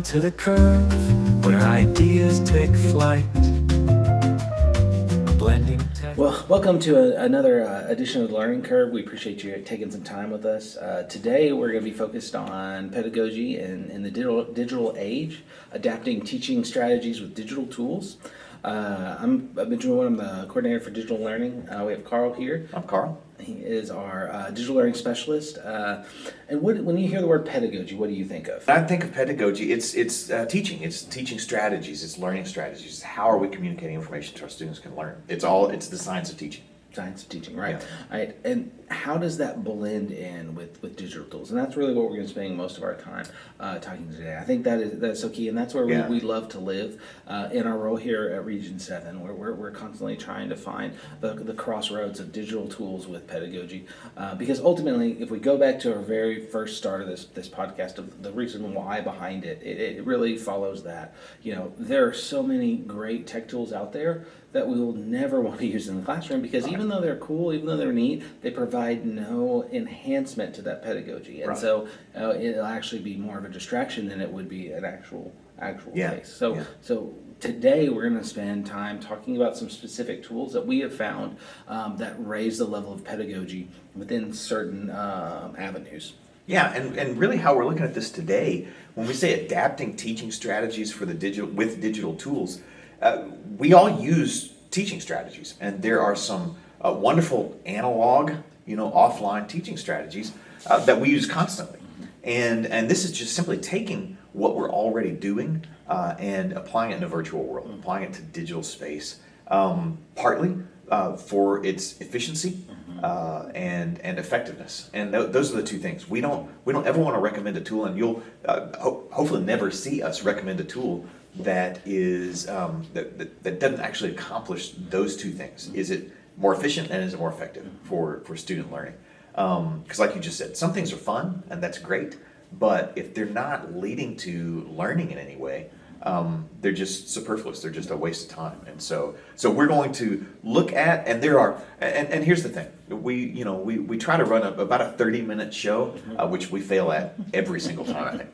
to the curve where ideas take flight. Blending tech. Well, welcome to another edition of the Learning Curve. We appreciate you taking some time with us. Today we're going to be focused on pedagogy in the digital age, adapting teaching strategies with digital tools. I'm Benjamin Wood. I'm the coordinator for digital learning. We have Carl here. I'm Carl. He is our digital learning specialist. And when you hear the word pedagogy, what do you think of? When I think of pedagogy, it's teaching. It's teaching strategies. It's learning strategies. How are we communicating information to our students can learn? It's the science of teaching. Science of teaching, right? Yeah. Right. And how does that blend in with digital tools? And that's really what we're going to spend most of our time talking today. I think that's so key, and that's where we love to live in our role here at Region 7, where we're constantly trying to find the crossroads of digital tools with pedagogy. Because ultimately, if we go back to our very first start of this podcast, of the reason why behind it, it really follows that. You know, there are so many great tech tools out there that we will never want to use in the classroom because even though they're cool, even though they're neat, they provide no enhancement to that pedagogy. And so it'll actually be more of a distraction than it would be an actual case. So today we're going to spend time talking about some specific tools that we have found that raise the level of pedagogy within certain avenues. Yeah, and really how we're looking at this today, when we say adapting teaching strategies for the digital tools, we all use teaching strategies, and there are some wonderful analog, offline teaching strategies that we use constantly. And this is just simply taking what we're already doing and applying it in a virtual world, applying it to digital space, partly for its efficiency and effectiveness. And those are the two things. We don't ever want to recommend a tool, and you'll hopefully never see us recommend a tool that is that doesn't actually accomplish those two things. Is it more efficient and is it more effective for student learning? Because like you just said, some things are fun and that's great, but if they're not leading to learning in any way, they're just superfluous. They're just a waste of time. And so we're going to look at, and there are, and here's the thing, we try to run about a 30-minute show, which we fail at every single time, I think.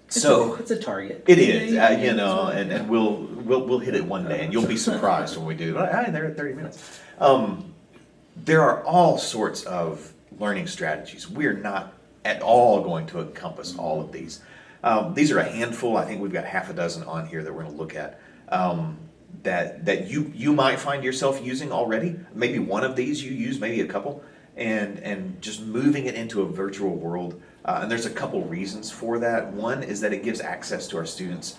It's a target. It is, and we'll hit it one day, and you'll be surprised when we do. Hey, they're at 30 minutes. There are all sorts of learning strategies. We're not at all going to encompass all of these. These are a handful. I think we've got half a dozen on here that we're going to look at that you might find yourself using already. Maybe one of these you use, maybe a couple, and just moving it into a virtual world. And there's a couple reasons for that. One is that it gives access to our students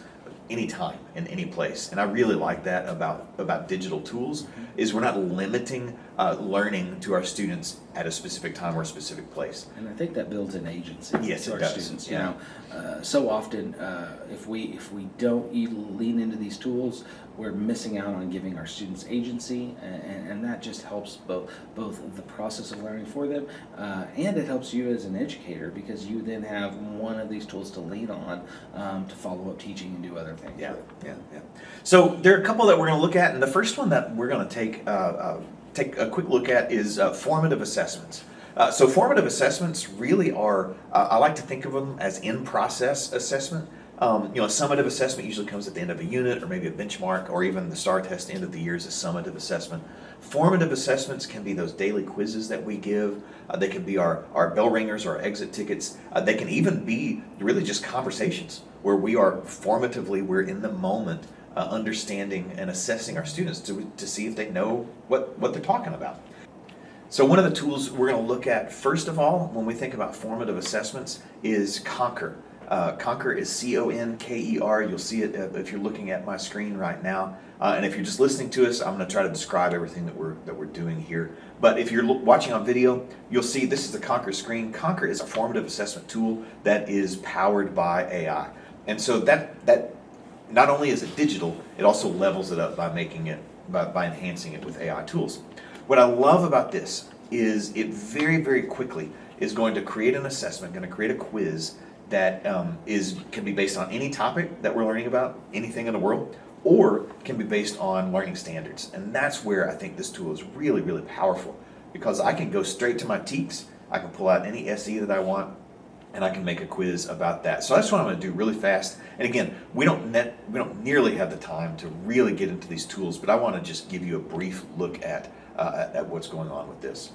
anytime in any place. And I really like that about digital tools, is we're not limiting learning to our students at a specific time or a specific place. And I think that builds an agency to our students. Yeah. So often if we don't lean into these tools, we're missing out on giving our students agency, and that just helps both the process of learning for them, and it helps you as an educator because you then have one of these tools to lean on to follow up teaching and do other things. Yeah. So there are a couple that we're going to look at, and the first one that we're going to take a quick look at is formative assessments. So formative assessments really are, I like to think of them as in-process assessment. A summative assessment usually comes at the end of a unit or maybe a benchmark, or even the STAR test end of the year is a summative assessment. Formative assessments can be those daily quizzes that we give. They can be our bell ringers or our exit tickets. They can even be really just conversations where we're in the moment, understanding and assessing our students to see if they know what they're talking about. So one of the tools we're going to look at first of all when we think about formative assessments is Conquer. Conquer is Conker. You'll see it if you're looking at my screen right now. And if you're just listening to us, I'm going to try to describe everything that we're doing here. But if you're watching on video, you'll see this is the Conquer screen. Conquer is a formative assessment tool that is powered by AI. And so that not only is it digital, it also levels it up by by enhancing it with AI tools. What I love about this is it very, very quickly is going to create an assessment, going to create a quiz that can be based on any topic that we're learning about, anything in the world, or can be based on learning standards. And that's where I think this tool is really, really powerful, because I can go straight to my TEKS, I can pull out any SE that I want, and I can make a quiz about that. So that's what I'm going to do really fast. And again, we don't nearly have the time to really get into these tools, but I want to just give you a brief look at what's going on with this.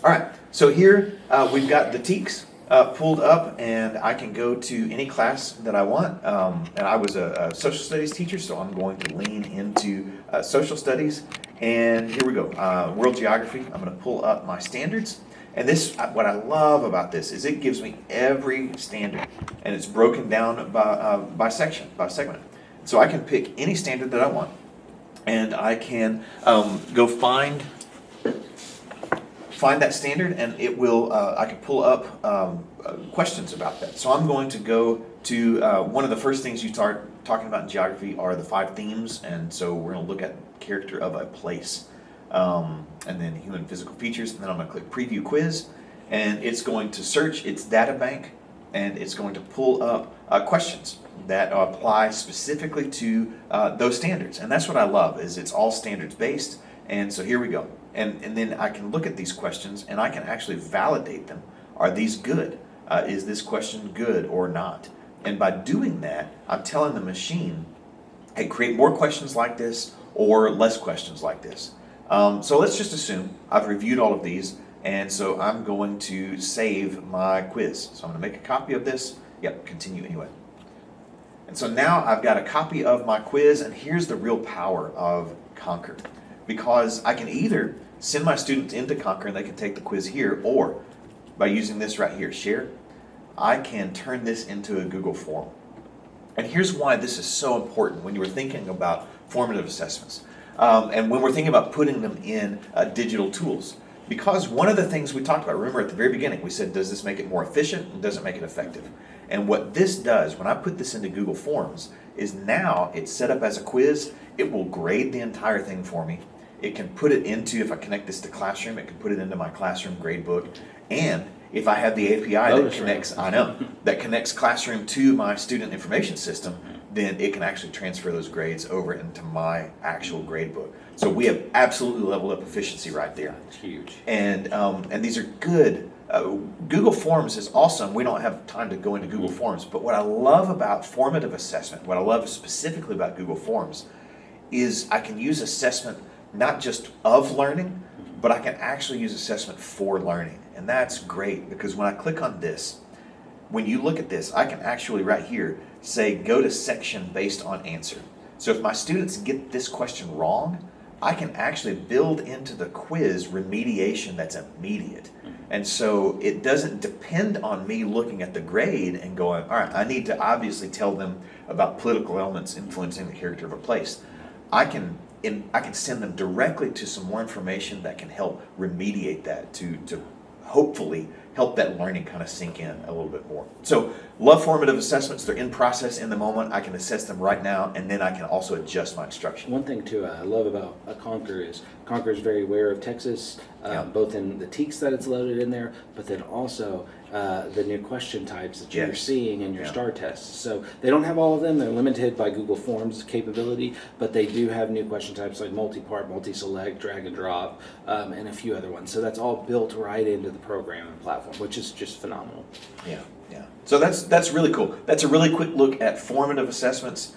All right, so here we've got the TEKS pulled up, and I can go to any class that I want. And I was a social studies teacher, so I'm going to lean into social studies. And here we go, world geography. I'm going to pull up my standards. And this, what I love about this is it gives me every standard, and it's broken down by section, by segment. So I can pick any standard that I want, and I can go find that standard, and it will. I can pull up questions about that. So I'm going to go to one of the first things you start talking about in geography are the 5 themes, and so we're going to look at character of a place. And then human physical features, and then I'm going to click preview quiz, and it's going to search its data bank, and it's going to pull up questions that apply specifically to those standards. And that's what I love, is it's all standards based. And so here we go, and then I can look at these questions, and I can actually validate them. Are these good? Is this question good or not? And by doing that, I'm telling the machine, hey, create more questions like this or less questions like this. So let's just assume I've reviewed all of these, and so I'm going to save my quiz. So I'm going to make a copy of this. Yep, continue anyway. And so now I've got a copy of my quiz, and here's the real power of Conquer. Because I can either send my students into Conquer and they can take the quiz here, or by using this right here, share, I can turn this into a Google form. And here's why this is so important when you were thinking about formative assessments. And when we're thinking about putting them in digital tools. Because one of the things we talked about, remember at the very beginning, we said, does this make it more efficient and does it make it effective? And what this does, when I put this into Google Forms, is now it's set up as a quiz. It will grade the entire thing for me. It can put it into, if I connect this to Classroom, it can put it into my Classroom gradebook. And if I have the API that connects, I know, that connects Classroom to my student information system, then it can actually transfer those grades over into my actual gradebook. So we have absolutely leveled up efficiency right there. It's huge. And these are good. Google Forms is awesome. We don't have time to go into Google Forms, but what I love about formative assessment, what I love specifically about Google Forms, is I can use assessment not just of learning, but I can actually use assessment for learning. And that's great, because when I click on this, when you look at this, I can actually right here say go to section based on answer. So if my students get this question wrong, I can actually build into the quiz remediation that's immediate. And so it doesn't depend on me looking at the grade and going, all right, I need to obviously tell them about political elements influencing the character of a place. I can send them directly to some more information that can help remediate that to hopefully help that learning kind of sink in a little bit more. So love formative assessments. They're in process in the moment. I can assess them right now, and then I can also adjust my instruction. One thing too I love about Conquer is very aware of Texas, both in the TEKS that it's loaded in there, but then also the new question types that you're seeing in your STAR tests. So they don't have all of them. They're limited by Google Forms capability, but they do have new question types like multi-part, multi-select, drag and drop, and a few other ones. So that's all built right into the program and platform, which is just phenomenal. Yeah. So that's really cool. That's a really quick look at formative assessments.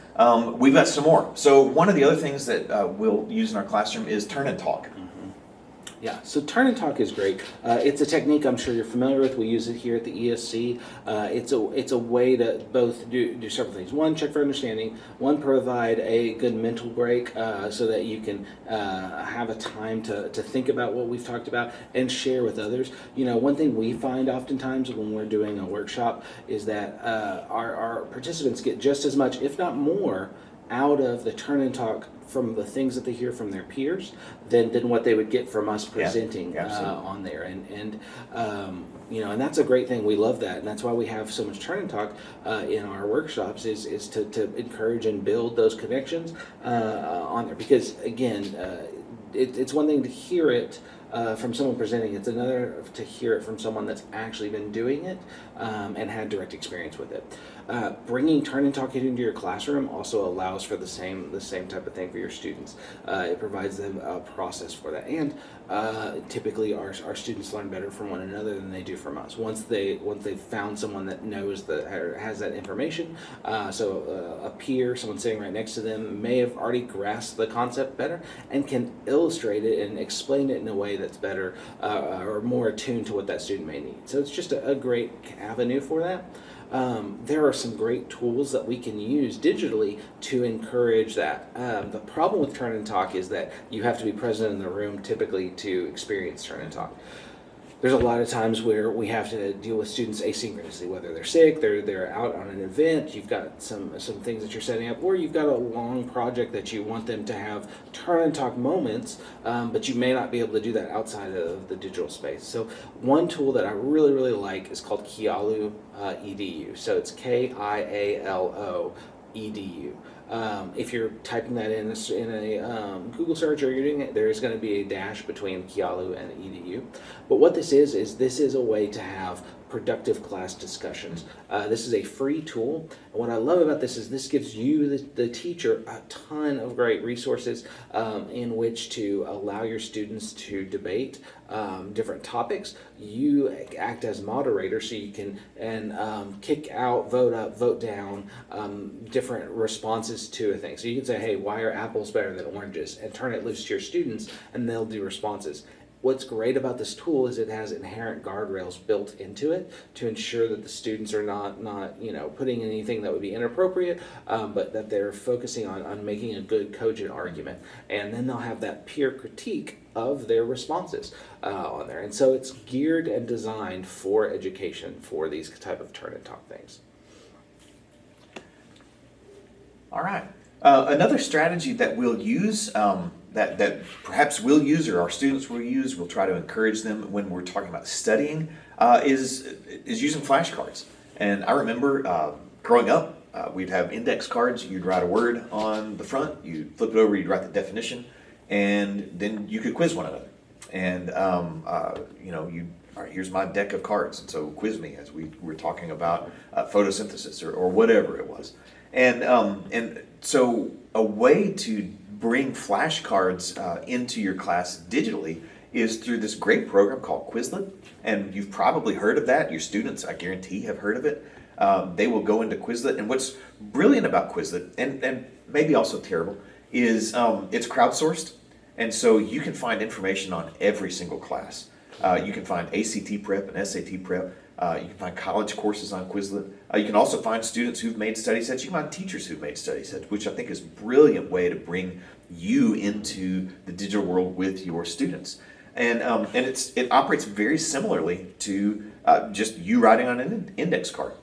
We've got some more. So one of the other things that we'll use in our classroom is turn and talk. Yeah, so turn and talk is great. It's a technique I'm sure you're familiar with. We use it here at the ESC. It's a way to both do several things. One, check for understanding. One, provide a good mental break so that you can have a time to think about what we've talked about and share with others. You know, one thing we find oftentimes when we're doing a workshop is that our participants get just as much, if not more, out of the turn and talk from the things that they hear from their peers than what they would get from us presenting on there. And you know, and that's a great thing. We love that. And that's why we have so much turn and talk in our workshops is to encourage and build those connections on there. Because again, it's one thing to hear it from someone presenting. It's another to hear it from someone that's actually been doing it and had direct experience with it. Bringing Turn and Talk into your classroom also allows for the same type of thing for your students. It provides them a process for that, and typically our students learn better from one another than they do from us. Once they've found someone that knows that or has that information, so a peer, someone sitting right next to them, may have already grasped the concept better and can illustrate it and explain it in a way that's better or more attuned to what that student may need. So it's just a great avenue for that. There are some great tools that we can use digitally to encourage that. The problem with Turn and Talk is that you have to be present in the room typically to experience Turn and Talk. There's a lot of times where we have to deal with students asynchronously, whether they're sick, they're out on an event, you've got some things that you're setting up, or you've got a long project that you want them to have Turn and Talk moments, but you may not be able to do that outside of the digital space. So one tool that I really, really like is called Kialo EDU. So it's KIALO EDU. If you're typing that in a Google search or you're doing it, there is going to be a dash between Kialo and EDU. But what this is a way to have productive class discussions. This is a free tool. And what I love about this is this gives you, the teacher, a ton of great resources in which to allow your students to debate different topics. You act as moderator, so you can kick out, vote up, vote down different responses to a thing. So you can say, hey, why are apples better than oranges? And turn it loose to your students, and they'll do responses. What's great about this tool is it has inherent guardrails built into it to ensure that the students are not putting anything that would be inappropriate, but that they're focusing on making a good cogent argument. And then they'll have that peer critique of their responses on there. And so it's geared and designed for education for these type of Turn and Talk things. All right. Another strategy that we'll use, that perhaps we'll use or our students will use, we'll try to encourage them when we're talking about studying, is using flashcards. And I remember growing up, we'd have index cards. You'd write a word on the front, you'd flip it over, you'd write the definition, and then you could quiz one another. And all right, here's my deck of cards, and so quiz me as we were talking about photosynthesis or whatever it was. And so a way to bring flashcards into your class digitally is through this great program called Quizlet. And you've probably heard of that. Your students, I guarantee, have heard of it. They will go into Quizlet. And what's brilliant about Quizlet, and maybe also terrible, is it's crowdsourced. And so you can find information on every single class. You can find ACT prep and SAT prep. You can find college courses on Quizlet. You can also find students who've made study sets. You can find teachers who've made study sets, which I think is a brilliant way to bring you into the digital world with your students. And it operates very similarly to just you writing on an index card.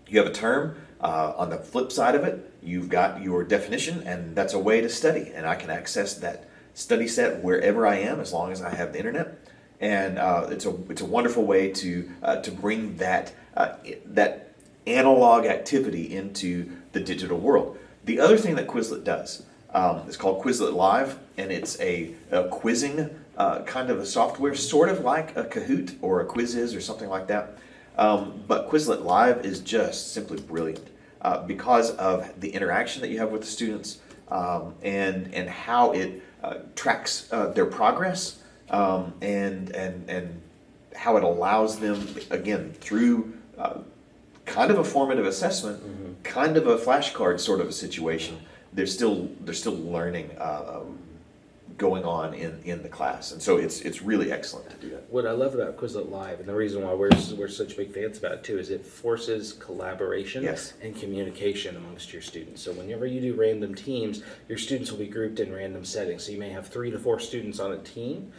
You have a term. On the flip side of it, you've got your definition, and that's a way to study. And I can access that study set wherever I am as long as I have the internet. And it's a wonderful way to bring that analog activity into the digital world. The other thing that Quizlet does is called Quizlet Live, and it's a quizzing kind of a software, sort of like a Kahoot or a Quizzes or something like that. But Quizlet Live is just simply brilliant because of the interaction that you have with the students and how it tracks their progress. And how it allows them, again, through kind of a formative assessment, kind of a flashcard sort of a situation, they're still learning going on in the class. And so it's really excellent to do that. What I love about Quizlet Live, and the reason why we're such big fans about it too, is it forces collaboration and communication amongst your students. So whenever you do random teams, your students will be grouped in random settings. So you may have 3 to 4 students on a team.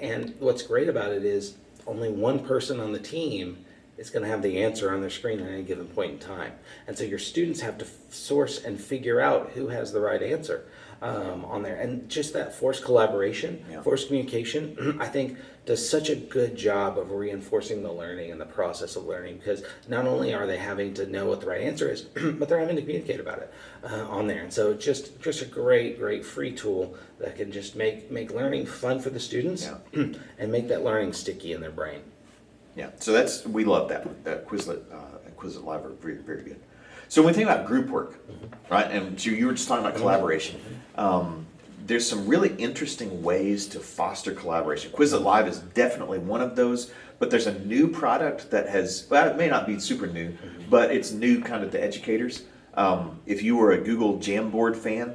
And what's great about it is only one person on the team is going to have the answer on their screen at any given point in time. And so your students have to source and figure out who has the right answer on there. And just that forced collaboration, forced communication, I think does such a good job of reinforcing the learning and the process of learning, because not only are they having to know what the right answer is, but they're having to communicate about it on there. And so it's just a great free tool that can just make learning fun for the students and make that learning sticky in their brain. Yeah, so we love that one, that Quizlet Live are very, very good. So when we think about group work, right, and so you were just talking about collaboration, there's some really interesting ways to foster collaboration. Quizlet Live is definitely one of those, but there's a new product that has, well, it may not be super new, but it's new kind of to educators. If you were a Google Jamboard fan,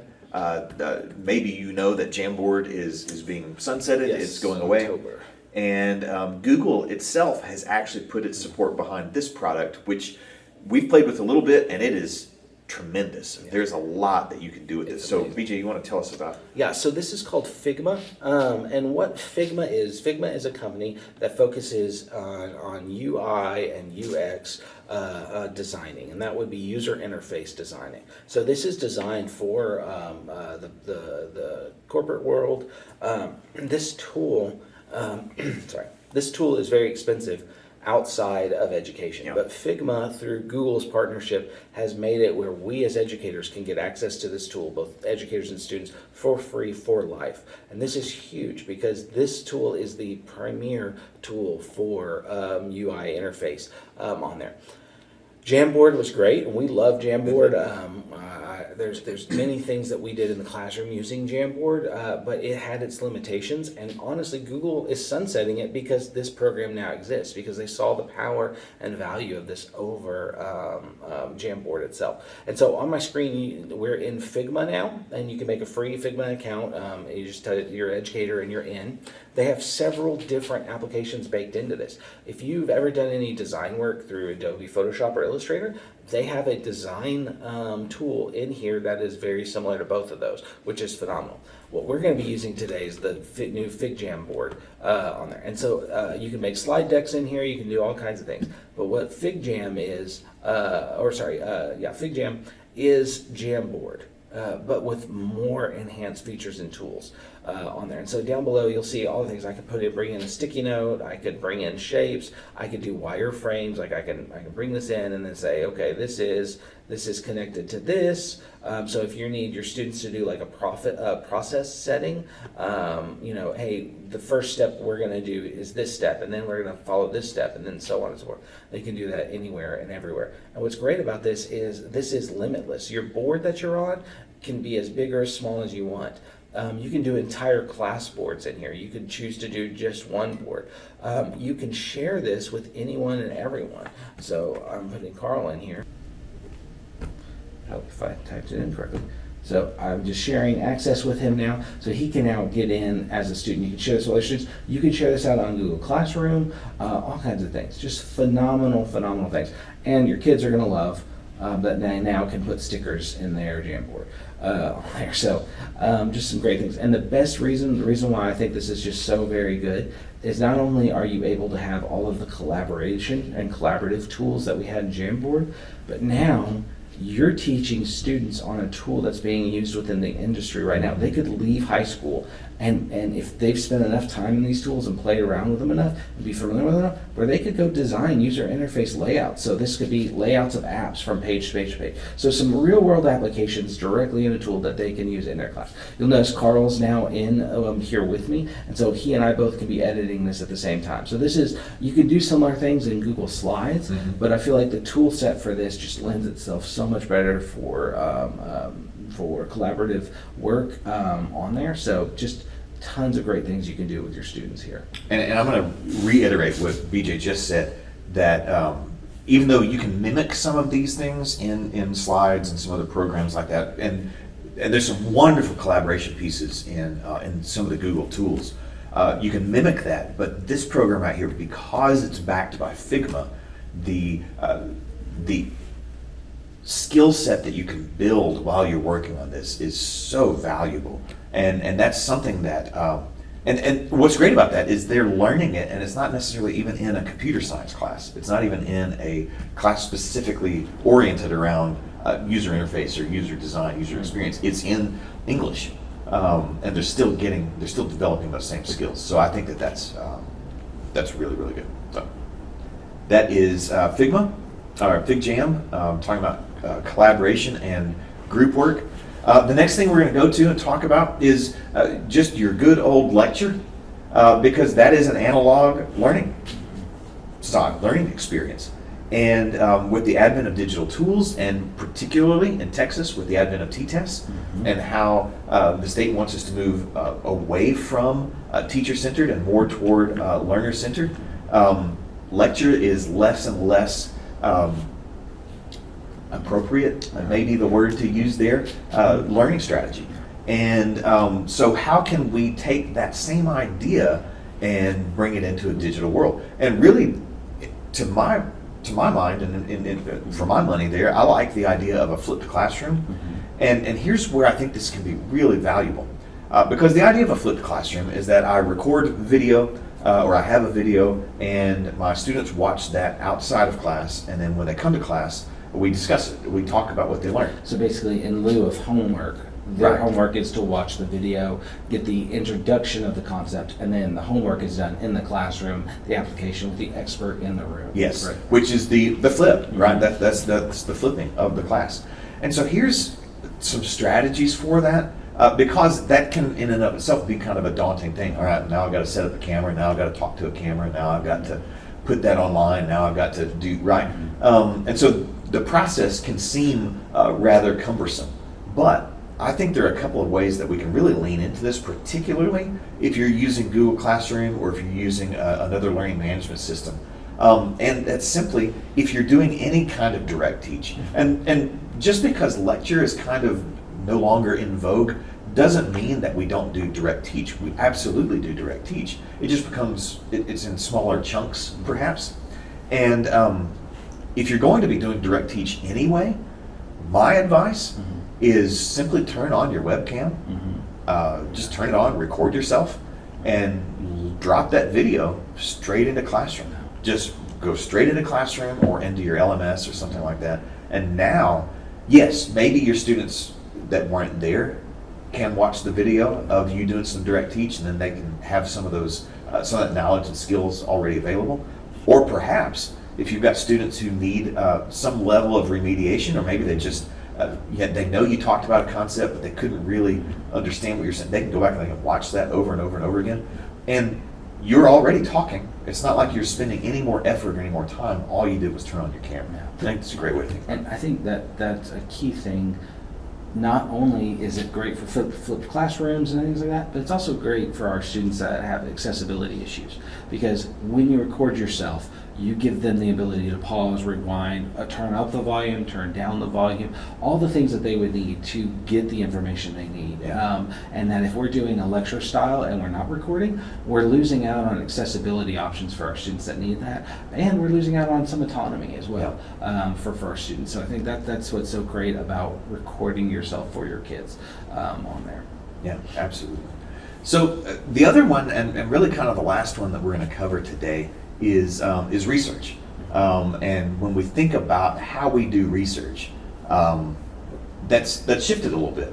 maybe you know that Jamboard is being sunsetted, it's going away. October. And Google itself has actually put its support behind this product, which we've played with a little bit, and it is tremendous. There's a lot that you can do with this. So, BJ, you want to tell us about? Yeah, so this is called Figma, and what Figma is a company that focuses on UI and UX designing, and that would be user interface designing. So this is designed for the corporate world. This tool, this tool is very expensive outside of education. But Figma, through Google's partnership, has made it where we as educators can get access to this tool, both educators and students, for free for life. And this is huge because this tool is the premier tool for UI interface on there. Jamboard was great, and we love Jamboard. There's many things that we did in the classroom using Jamboard, but it had its limitations, and honestly, Google is sunsetting it because this program now exists, because they saw the power and value of this over Jamboard itself. And so on my screen, we're in Figma now, and you can make a free Figma account. You just tell it you're an educator and you're in. They have several different applications baked into this. If you've ever done any design work through Adobe Photoshop or Illustrator, they have a design tool in here that is very similar to both of those, which is phenomenal. What we're going to be using today is the new FigJam board on there. And so you can make slide decks in here, you can do all kinds of things. But what FigJam is, FigJam is Jamboard. But with more enhanced features and tools on there. And so down below you'll see all the things. I could bring in a sticky note, I could bring in shapes, I could do wireframes, like I can bring this in and then say, okay, this is connected to this. So if you need your students to do like a process setting, hey, the first step we're going to do is this step, and then we're going to follow this step, and then so on and so forth. They can do that anywhere and everywhere. And what's great about this is limitless. Your board that you're on can be as big or as small as you want. You can do entire class boards in here. You can choose to do just one board. You can share this with anyone and everyone. So I'm putting Carl in here. I hope if I typed it in correctly. So I'm just sharing access with him now, so he can now get in as a student. You can share this with other students. You can share this out on Google Classroom, all kinds of things. Just phenomenal things. And your kids are going to love that they now can put stickers in their Jamboard on there. So just some great things. And the reason why I think this is just so very good is not only are you able to have all of the collaboration and collaborative tools that we had in Jamboard, but now you're teaching students on a tool that's being used within the industry right now. They could leave high school, and if they've spent enough time in these tools and played around with them enough and be familiar with them enough, where they could go design user interface layouts. So this could be layouts of apps from page to page to page. So some real world applications directly in a tool that they can use in their class. You'll notice Carl's now in here with me, and so he and I both can be editing this at the same time. So you can do similar things in Google Slides, but I feel like the tool set for this just lends itself so much better for collaborative work on there. So just tons of great things you can do with your students here. And I'm going to reiterate what BJ just said, that even though you can mimic some of these things in Slides and some other programs like that, and there's some wonderful collaboration pieces in some of the Google tools, you can mimic that. But this program right here, because it's backed by Figma, the skill set that you can build while you're working on this is so valuable, and that's something that And what's great about that is they're learning it, and it's not necessarily even in a computer science class. It's not even in a class specifically oriented around user interface or user design, user experience. It's in English, and they're still developing those same skills. So I think that's really, really good. So that is Figma, or FigJam, talking about collaboration and group work. The next thing we're going to go to and talk about is just your good old lecture, because that is an analog learning style, learning experience. And with the advent of digital tools, and particularly in Texas with the advent of t-tests, and how the state wants us to move away from teacher-centered and more toward learner-centered, lecture is less and less appropriate, maybe the word to use there, learning strategy. And so how can we take that same idea and bring it into a digital world? And really, to my mind, and for my money there, I like the idea of a flipped classroom. And here's where I think this can be really valuable. Because the idea of a flipped classroom is that I record video, or I have a video, and my students watch that outside of class, and then when they come to class, we discuss it. We talk about what they learned. So basically, in lieu of homework, their homework is to watch the video, get the introduction of the concept, and then the homework is done in the classroom, the application with the expert in the room. Yes, right. Which is the flip, right? That's the flipping of the class. And so here's some strategies for that, because that can in and of itself be kind of a daunting thing. All right, now I've got to set up a camera, now I've got to talk to a camera, now I've got to put that online, now I've got to do, right? And so the process can seem rather cumbersome, but I think there are a couple of ways that we can really lean into this, particularly if you're using Google Classroom or if you're using another learning management system. And that's simply if you're doing any kind of direct teach. And just because lecture is kind of no longer in vogue doesn't mean that we don't do direct teach. We absolutely do direct teach. It just becomes, it's in smaller chunks perhaps. And if you're going to be doing direct teach anyway, my advice is simply turn on your webcam, just turn it on, record yourself, and drop that video straight into Classroom. Just go straight into Classroom or into your LMS or something like that. And now, yes, maybe your students that weren't there can watch the video of you doing some direct teach, and then they can have some of those, some of that knowledge and skills already available. Or perhaps, if you've got students who need some level of remediation, or maybe they just, they know you talked about a concept, but they couldn't really understand what you're saying, they can go back and they can watch that over and over and over again. And you're already talking. It's not like you're spending any more effort or any more time. All you did was turn on your camera. I think it's a great way to think about it. And I think that that's a key thing. Not only is it great for flipped classrooms and things like that, but it's also great for our students that have accessibility issues. Because when you record yourself, you give them the ability to pause, rewind, turn up the volume, turn down the volume, all the things that they would need to get the information they need. Yeah. And that if we're doing a lecture style and we're not recording, we're losing out on accessibility options for our students that need that, and we're losing out on some autonomy as well for our students. So I think that's what's so great about recording yourself for your kids on there. Yeah, absolutely. So the other one, and really kind of the last one that we're going to cover today, is research. And when we think about how we do research, that's shifted a little bit.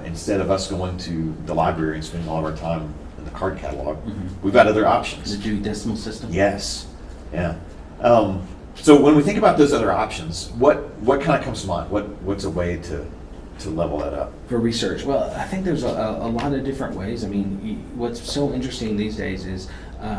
Instead of us going to the library and spending all of our time in the card catalog, we've got other options. The Dewey Decimal System? Yes. Yeah. So when we think about those other options, what kind of comes to mind? What's a way to level that up? For research, well, I think there's a lot of different ways. I mean, what's so interesting these days is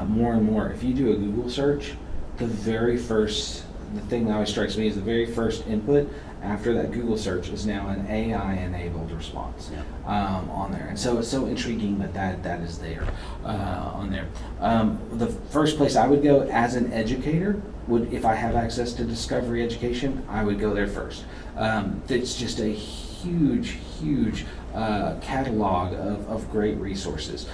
more and more, if you do a Google search, the thing that always strikes me is the very first input after that Google search is now an AI-enabled response on there. And so it's so intriguing that is there on there. The first place I would go as an educator if I have access to Discovery Education, I would go there first. It's just a huge catalog of great resources.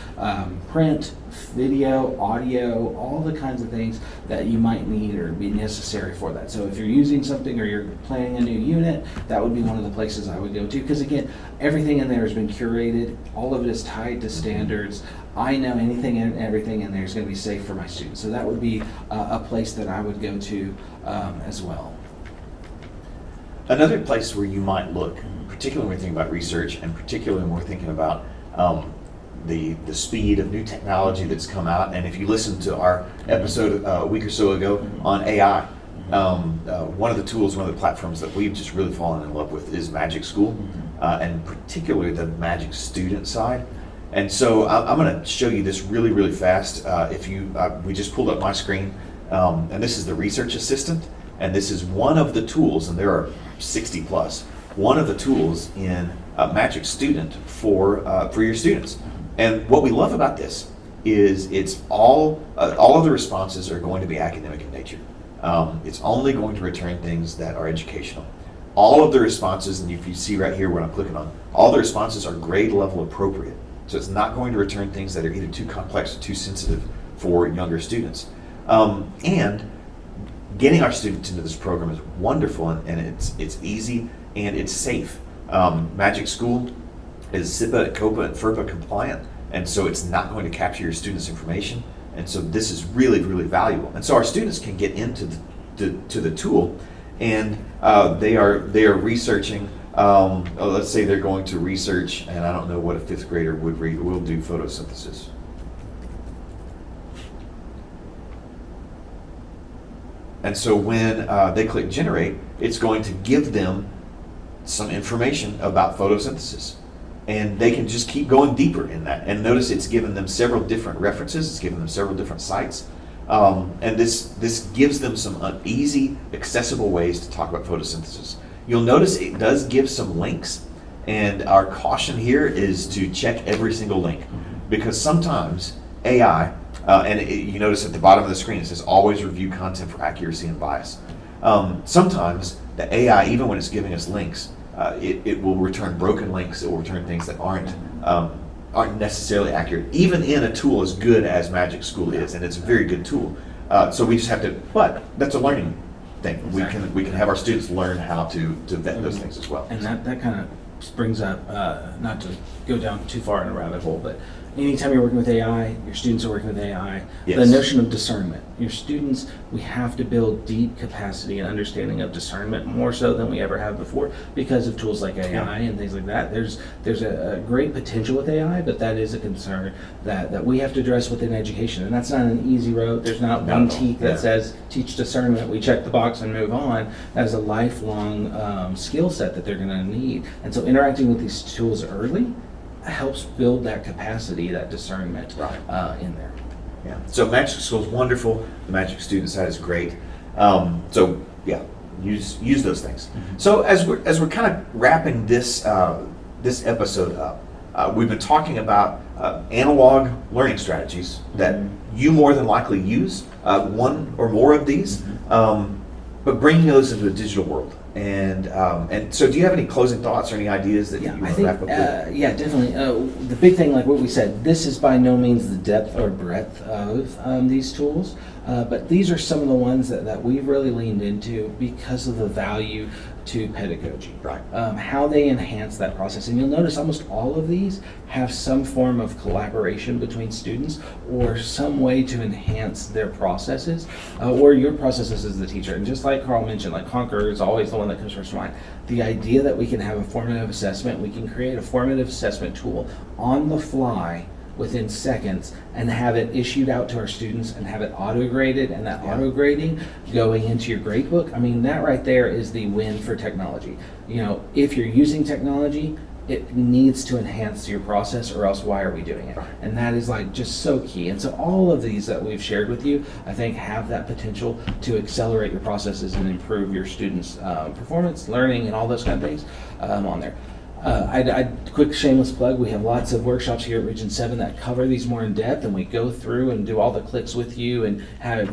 Print, video, audio, all the kinds of things that you might need or be necessary for that. So if you're using something or you're planning a new unit, that would be one of the places I would go to, because again, everything in there has been curated, all of it is tied to standards. I know anything and everything in there is going to be safe for my students. So that would be a place that I would go to as well. Another place where you might look, particularly when we're thinking about research, and particularly when we're thinking about the speed of new technology that's come out, and if you listen to our episode a week or so ago on AI, one of the tools, one of the platforms that we've just really fallen in love with is Magic School, and particularly the Magic Student side. And so I'm going to show you this really, really fast. We just pulled up my screen, and this is the Research Assistant, and this is one of the tools, and there are 60 plus, one of the tools in Magic Student for your students. And what we love about this is it's all of the responses are going to be academic in nature. It's only going to return things that are educational. All of the responses, and if you see right here what I'm clicking on, all the responses are grade level appropriate. So it's not going to return things that are either too complex or too sensitive for younger students. And getting our students into this program is wonderful, and it's easy and it's safe. Magic School is SIPA, COPA, and FERPA compliant, and so it's not going to capture your students' information. And so this is really, really valuable. And so our students can get into the tool, and they are researching. Let's say they're going to research, and I don't know what a fifth grader would read. We'll do photosynthesis. And so when they click generate, it's going to give them some information about photosynthesis. And they can just keep going deeper in that. And notice it's given them several different references, it's given them several different sites. And this gives them some easy, accessible ways to talk about photosynthesis. You'll notice it does give some links, and our caution here is to check every single link, because sometimes AI, you notice at the bottom of the screen it says always review content for accuracy and bias. Sometimes the AI, even when it's giving us links, it will return broken links, it will return things that aren't necessarily accurate, even in a tool as good as Magic School is, and it's a very good tool. So we just have to, but that's a learning thing. Exactly. We can have our students learn how to vet those things as well. And that kind of brings up, not to go down too far in a rabbit hole, but anytime you're working with AI, your students are working with AI, Yes. The notion of discernment. Your students, we have to build deep capacity and understanding of discernment, more so than we ever have before, because of tools like AI and things like that. There's a great potential with AI, but that is a concern that we have to address within education. And that's not an easy road. There's not one teak that says, teach discernment, we check the box and move on. That is a lifelong skill set that they're going to need. And so interacting with these tools early helps build that capacity, that discernment in there. Yeah. So Magic School is wonderful. The Magic Student side is great. Use those things. So as we're kind of wrapping this episode up, we've been talking about analog learning strategies that you more than likely use, one or more of these, but bringing those into a digital world. And so do you have any closing thoughts or any ideas that you want to wrap up with? Yeah, definitely. The big thing, like what we said, this is by no means the depth or breadth of these tools, but these are some of the ones that we've really leaned into because of the value to pedagogy. Right. How they enhance that process. And you'll notice almost all of these have some form of collaboration between students or some way to enhance their processes or your processes as the teacher. And just like Carl mentioned, like Conquer is always the one that comes first to mind. The idea that we can have a formative assessment, we can create a formative assessment tool on the fly within seconds and have it issued out to our students and have it auto-graded, and that auto-grading going into your grade book. I mean, that right there is the win for technology. You know, if you're using technology, it needs to enhance your process, or else why are we doing it? And that is like just so key. And so all of these that we've shared with you, I think have that potential to accelerate your processes and improve your students' performance, learning, and all those kind of things on there. Quick shameless plug, we have lots of workshops here at Region 7 that cover these more in depth, and we go through and do all the clicks with you and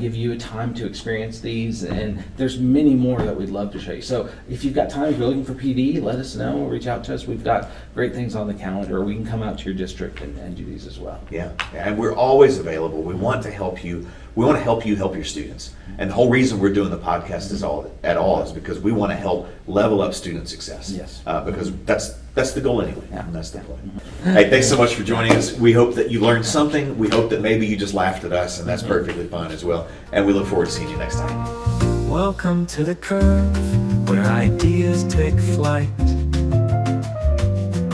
give you a time to experience these, and there's many more that we'd love to show you. So if you've got time, if you're looking for PD, let us know, reach out to us. We've got great things on the calendar, or we can come out to your district and do these as well. Yeah, and we're always available. We want to help you. We want to help you help your students. And the whole reason we're doing the podcast is because we want to help level up student success. Yes. Because that's the goal anyway. Yeah. And that's the point. Hey, thanks so much for joining us. We hope that you learned something. We hope that maybe you just laughed at us, and that's perfectly fine as well. And we look forward to seeing you next time. Welcome to the curve, where ideas take flight.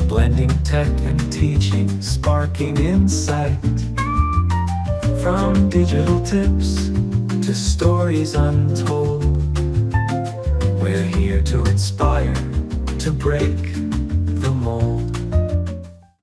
Blending tech and teaching, sparking insight. From digital tips to stories untold, we're here to inspire, to break the mold.